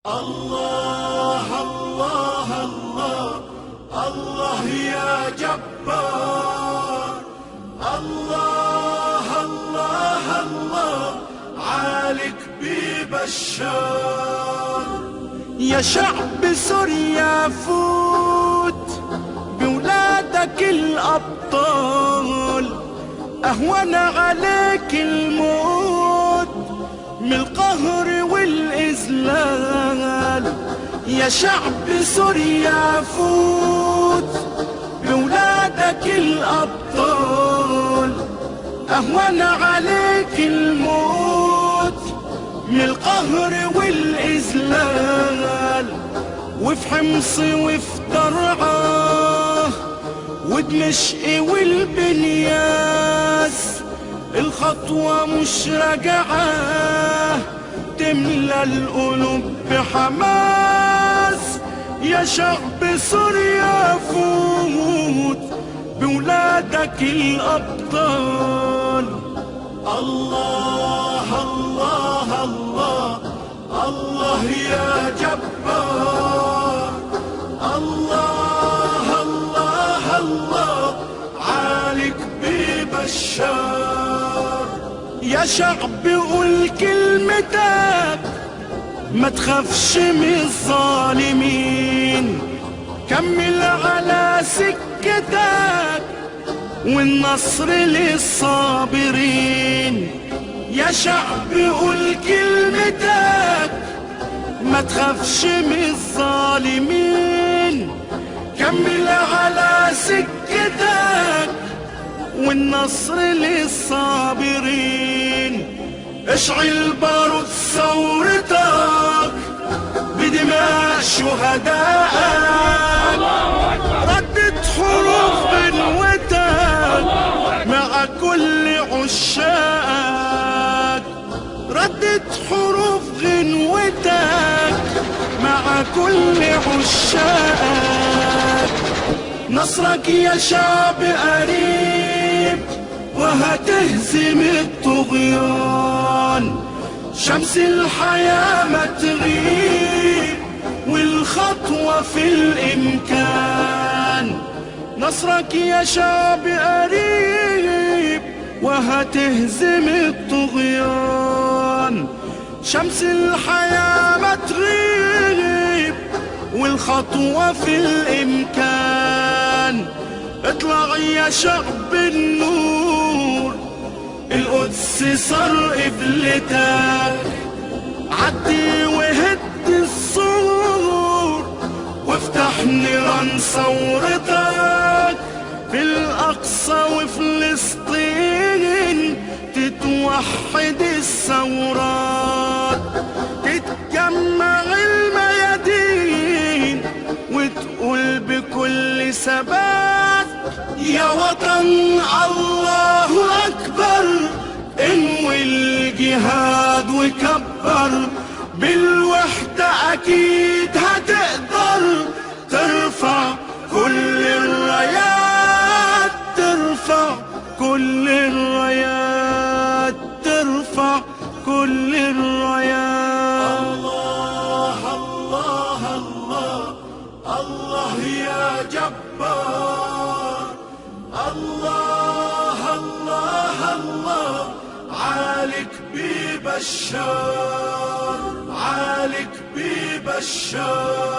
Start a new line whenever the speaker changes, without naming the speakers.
الله الله الله الله يا جبار، الله الله الله عالك ببشار. يا شعب سوريا فوت بولادك الأبطال، أهون عليك الموت من القهر والإذلال. يا شعب سوريا فوت بولادك الأبطال، أهون عليك الموت من القهر والإذلال. وفي حمص وفي درعا ودمشق والبنياس، الخطوة مش راجعة تملى القلوب بحماس. يا شعب سوريا فوت بولادك الأبطال. الله الله الله الله يا جبار، الله الله الله عالك ببشار. يا شعب قول كلمتك ما تخافش من الظالمين، كمل على سكتك والنصر للصابرين. يا شعب قول كلمتك ما تخافش من الظالمين، كمل على سكتك والنصر للصابرين. اشعل بارود ثورتك بدماء شهدائك، ردد حروف غنوتك مع كل عشاقك، ردد حروف غنوتك مع كل عشاقك. نصرك يا شعب قريب وهتهزم الطغيان، شمس الحياة ما تغيب والخطوة في الإمكان. نصرك يا شعب قريب وهتهزم الطغيان، شمس الحياة ما تغيب والخطوة في الإمكان. اطلع يا شعب النور، القدس صار قبلتك، عدي وهد السور وافتح نيران ثورتك. في الأقصى وفلسطين تتوحد الثورات، تتجمع الميادين وتقول بكل ثبات يا وطن الله أكبر. انوي الجهاد وكبر، بالوحدة أكيد هتقدر ترفع كل الرايات، ترفع كل الرايات، ترفع كل الرايات. الله الله الله الله يا جبار، الله الله الله عالك ببشار، عالك ببشار.